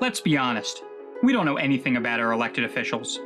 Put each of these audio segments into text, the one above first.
Let's be honest, we don't know anything about our elected officials.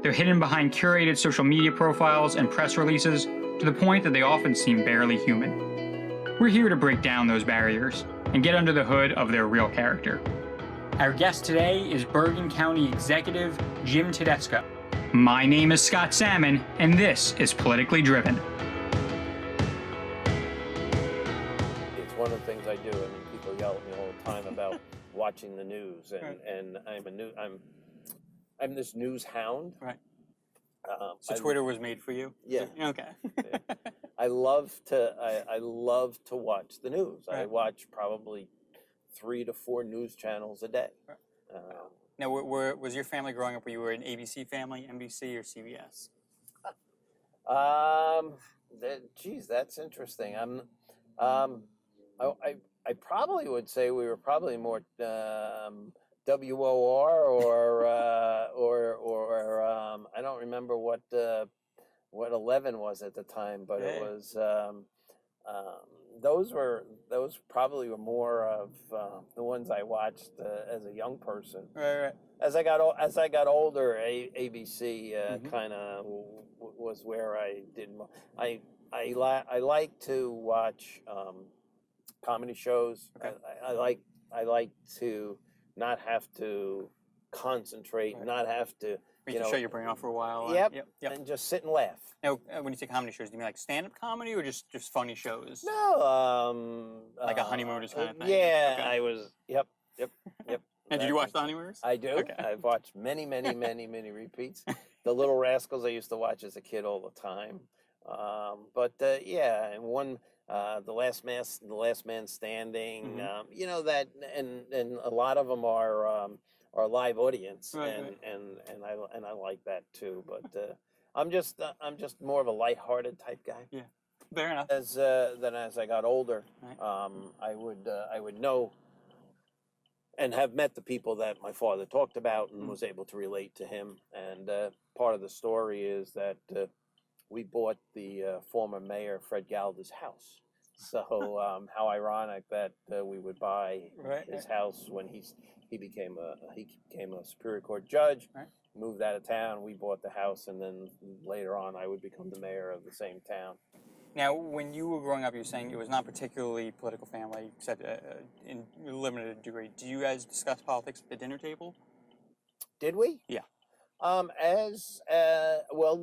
They're hidden behind curated social media profiles and press releases to the point that they often seem barely human. We're here to break down those barriers and get under the hood of their real character. Our guest today is Bergen County Executive Jim Tedesco. My name is Scott Salmon, and this is Politically Driven. It's one of the things I do. I mean, people yell at me all the time about watching the news, and I'm this news hound. Right. So Twitter was made for you? Yeah. Okay. Yeah. I love to watch the news. Right. I watch probably 3 to 4 news channels a day. Right. Now, was your family growing up? Were you an ABC family, NBC, or CBS? Geez, that's interesting. I probably would say we were probably more WOR or I don't remember what 11 was at the time, but it was those probably were more of the ones I watched as a young person. Right. As I got older, ABC kind of was where I did. I like to watch comedy shows. Okay. I like to not have to concentrate, Right. not have to. You can shut your brain off for a while. Yep. And just sit and laugh. Now, when you say comedy shows, do you mean like stand-up comedy or just funny shows? No, like a Honeymooners kind of thing? Yeah, Okay. I was. Yep. And did you watch the Honeymooners? I do. Okay. I've watched many repeats. The Little Rascals I used to watch as a kid all the time. Yeah, and one, the Last Man Standing. Mm-hmm. You know that, and a lot of them are live audience, Right, and I like that too. But I'm just more of a lighthearted type guy. Yeah, fair enough. As I got older, Right. I would know and have met the people that my father talked about and was able to relate to him. And part of the story is that we bought the former mayor Fred Galda's house. So how ironic that we would buy his house when he became a Superior Court judge. Right. Moved out of town. We bought the house, and then later on, I would become the mayor of the same town. Now, when you were growing up, you were saying it was not particularly political family, except in a limited degree. Do you guys discuss politics at the dinner table? Did we? Yeah. Well,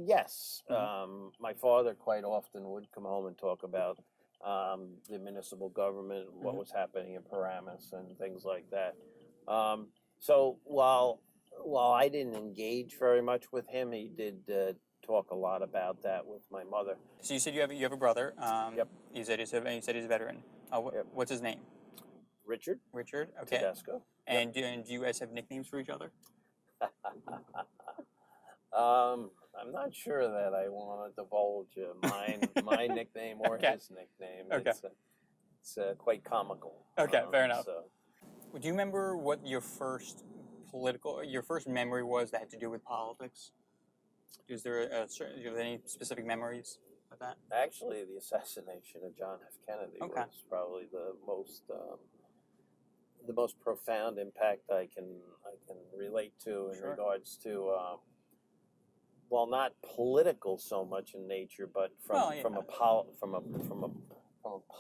yes. Mm-hmm. My father quite often would come home and talk about the municipal government, what was happening in Paramus and things like that. So while I didn't engage very much with him, he did talk a lot about that with my mother. So you said you have a brother. Yep. You said he's a veteran. Yep. What's his name? Richard. Okay. Tedesco. And do you guys have nicknames for each other? I'm not sure that I want to divulge my nickname or his nickname. Okay. It's quite comical. Okay, fair enough. So. Do you remember what your first memory was that had to do with politics? Is there do you have any specific memories of that? Actually, the assassination of John F. Kennedy was probably the most profound impact I can relate to in regards to well, not political so much in nature, but from a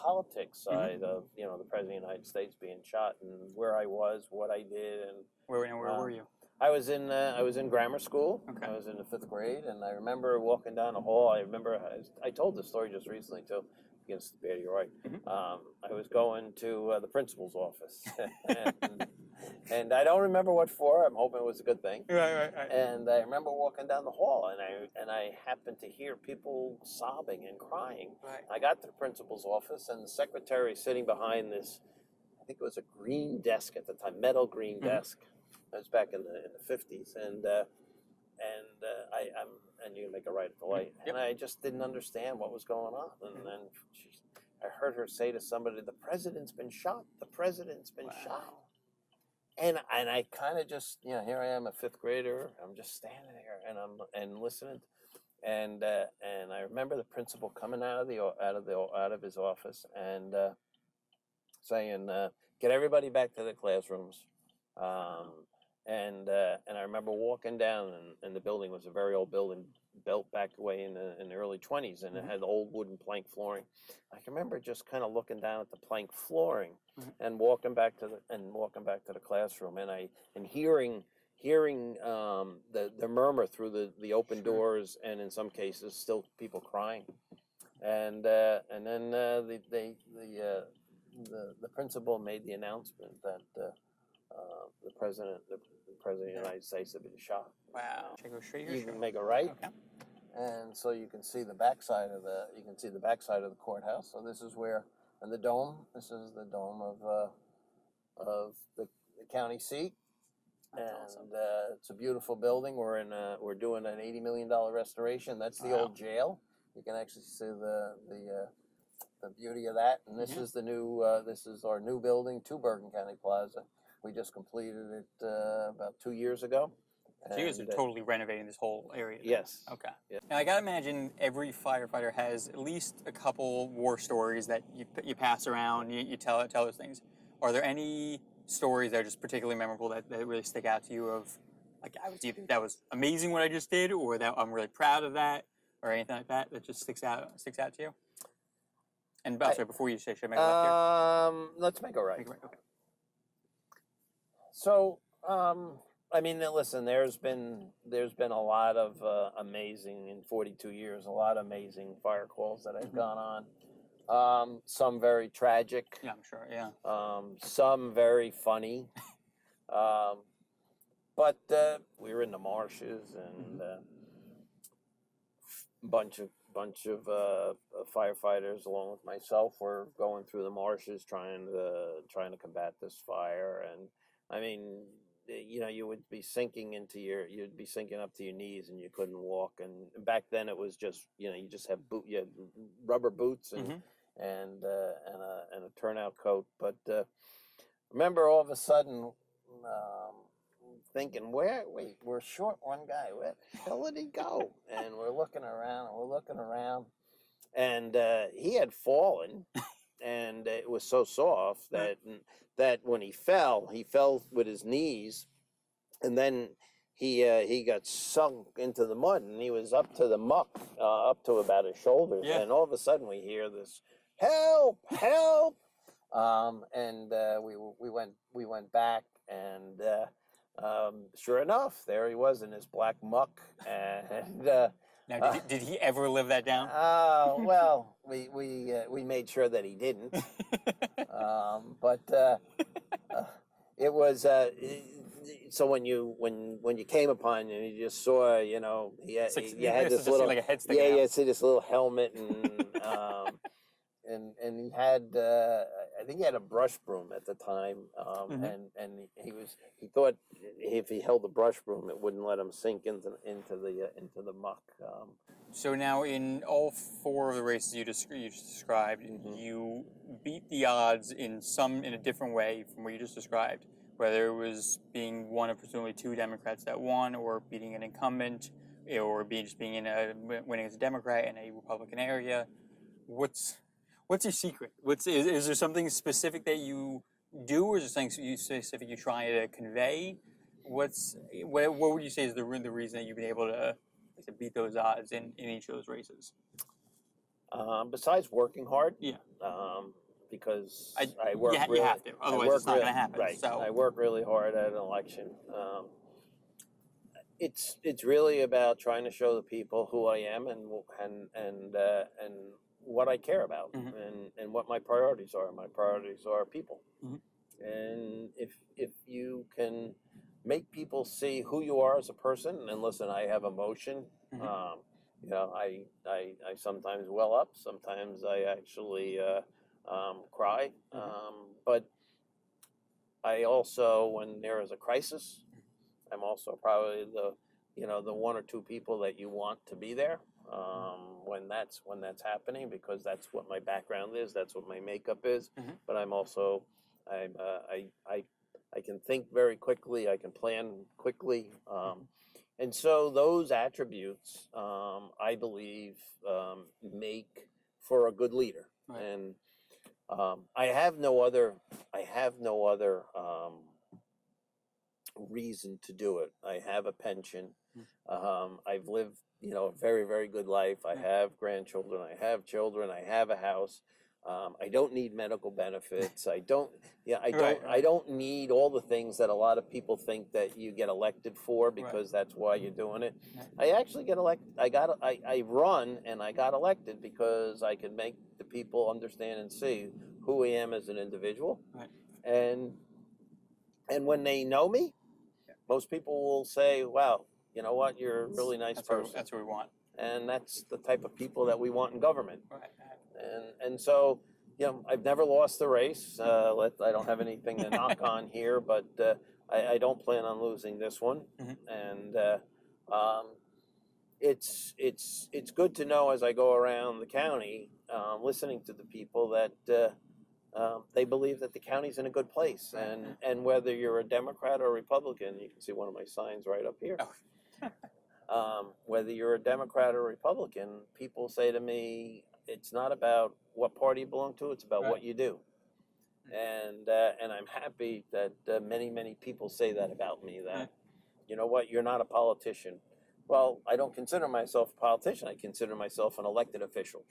politics side of the President of the United States being shot, and where I was, what I did, and where were you? I was in grammar school. Okay. I was in the 5th grade, and I remember walking down the hall. I remember I told this story just recently too, against the Betty Roy. I was going to the principal's office, and I don't remember what for. I'm hoping it was a good thing. Right. And I remember walking down the hall, and I happened to hear people sobbing and crying. Right. I got to the principal's office, and the secretary sitting behind this, I think it was a green desk at the time, metal green desk. That was back in the 50s, and you make a right at the light, and I just didn't understand what was going on, and then I heard her say to somebody, "The president's been shot. The president's been shot." And I kind of just, here I am, a 5th grader. I'm just standing there and listening, and I remember the principal coming out of his office and saying, "Get everybody back to the classrooms. And I remember walking down, and the building was a very old building, built back away in the early 20s, and it had old wooden plank flooring. I can remember just kind of looking down at the plank flooring and walking back to the classroom, and hearing the murmur through the open doors, and in some cases still people crying. And then the principal made the announcement that the president of the United States had been shot. Wow. Should I go straight here? You can make a right, Okay. and so you can see the backside of the courthouse. So this is where, and the dome. This is the dome of the county seat. That's And awesome. it's a beautiful building. We're doing an $80 million restoration. That's the old jail. You can actually see the beauty of that. And this is the new. This is our new building, to Bergen County Plaza. We just completed it about 2 years ago. So you guys are totally renovating this whole area then? Yes. Okay. Yes. Now I gotta imagine every firefighter has at least a couple war stories that you pass around. You tell those things. Are there any stories that are just particularly memorable that really stick out to you? Of like, I was either that was amazing what I just did, or that I'm really proud of that, or anything like that just sticks out to you? And sorry, before you say, should I make a left here? Let's make a right. Make a right. Okay. So, I mean, listen. There's been a lot of amazing, in 42 years, a lot of amazing fire calls that I've gone on. Some very tragic. Yeah, I'm sure. Yeah. Some very funny. But we were in the marshes, and a bunch of firefighters, along with myself, were going through the marshes trying to combat this fire. And I mean, you would be sinking you'd be sinking up to your knees, and you couldn't walk. And back then it was just, you just have you had rubber boots and a turnout coat. But remember, all of a sudden, thinking, we're short one guy. Where the hell did he go? And we're looking around, and he had fallen, and it was so soft that when he fell with his knees, and then he got sunk into the mud, and he was up to the muck, up to about his shoulders. Yeah. And all of a sudden we hear this, help, help. And we went back, and sure enough, there he was in his black muck. And Now, did he ever live that down? well, we made sure that he didn't. But it was so when you came upon him, you just saw, you had this little, like a head sticking out. you see this little helmet, and he had, I think he had a brush broom at the time, and he thought if he held the brush broom, it wouldn't let him sink into the muck. So now, in all four of the races you just described, you beat the odds in a different way from what you just described. Whether it was being one of presumably two Democrats that won, or beating an incumbent, or winning as a Democrat in a Republican area. What's your secret? Is there something specific that you do, or is there something specific you try to convey? What would you say is the reason that you've been able to beat those odds in each of those races? Besides working hard, because I work. You have to, otherwise it's not going to happen. Right. So I work really hard at an election. It's really about trying to show the people who I am and what I care about, and what my priorities are. My priorities are people. And if you can make people see who you are as a person, and listen, I have emotion. I sometimes well up. Sometimes I actually cry. But I also, when there is a crisis, I'm also probably the one or two people that you want to be there when that's happening, because that's what my background is. That's what my makeup is. But I'm also I can think very quickly. I can plan quickly. And so those attributes, I believe, make for a good leader. Right. And I have no other reason to do it. I have a pension. I've lived, a very, very good life. I have grandchildren. I have children. I have a house. I don't need medical benefits. I don't need all the things that a lot of people think that you get elected for, because that's why you're doing it. I actually get elected. I run and I got elected because I can make the people understand and see who I am as an individual. And when they know me, most people will say, wow, you know what, you're a really nice person. That's what we want. And that's the type of people that we want in government. And so, I've never lost the race. I don't have anything to knock on here, but I don't plan on losing this one. And it's good to know as I go around the county, listening to the people that they believe that the county's in a good place. And whether you're a Democrat or a Republican, you can see one of my signs right up here. Whether you're a Democrat or a Republican, people say to me, it's not about what party you belong to, it's about what you do. And I'm happy that many people say that about me, that, you know what, you're not a politician. Well, I don't consider myself a politician. I consider myself an elected official.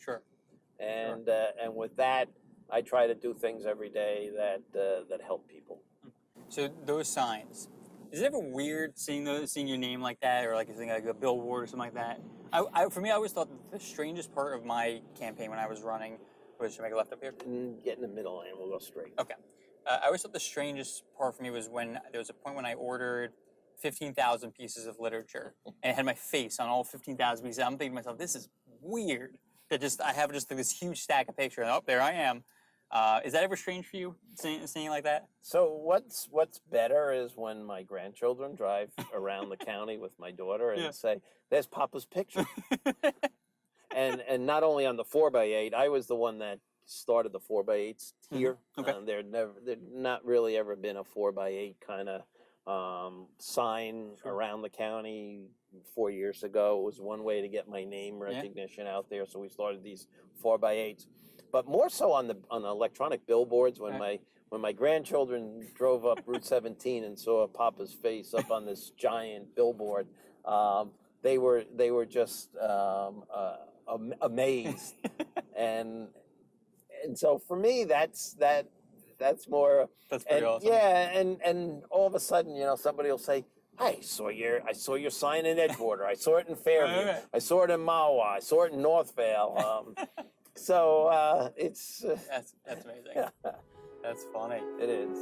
And with that, I try to do things every day that help people. So those signs, is it ever weird seeing your name like that, or like a billboard or something like that? For me, I always thought that the strangest part of my campaign when I was running was, should I make a left up here? Get in the middle and we'll go straight. Okay. I always thought the strangest part for me was when there was a point when I ordered 15,000 pieces of literature and it had my face on all 15,000 pieces. I'm thinking to myself, this is weird. That I have just this huge stack of pictures, and there I am. Is that ever strange for you, seeing like that? So what's better is when my grandchildren drive around the county with my daughter and say, "There's Papa's picture." and not only on the 4x8, I was the one that started the 4x8s here. There not really ever been a 4x8 kind of sign around the county. 4 years ago, it was one way to get my name recognition out there, so we started these 4x8s. But more so on the electronic billboards, when my grandchildren drove up Route 17 and saw Papa's face up on this giant billboard, they were just amazed. and so for me, that's more. That's pretty awesome. Yeah, and all of a sudden, somebody will say, "Hey, I saw your sign in Edgewater. I saw it in Fairview. I saw it in Mahwah. I saw it in Northvale." So it's that's amazing. That's funny. It is.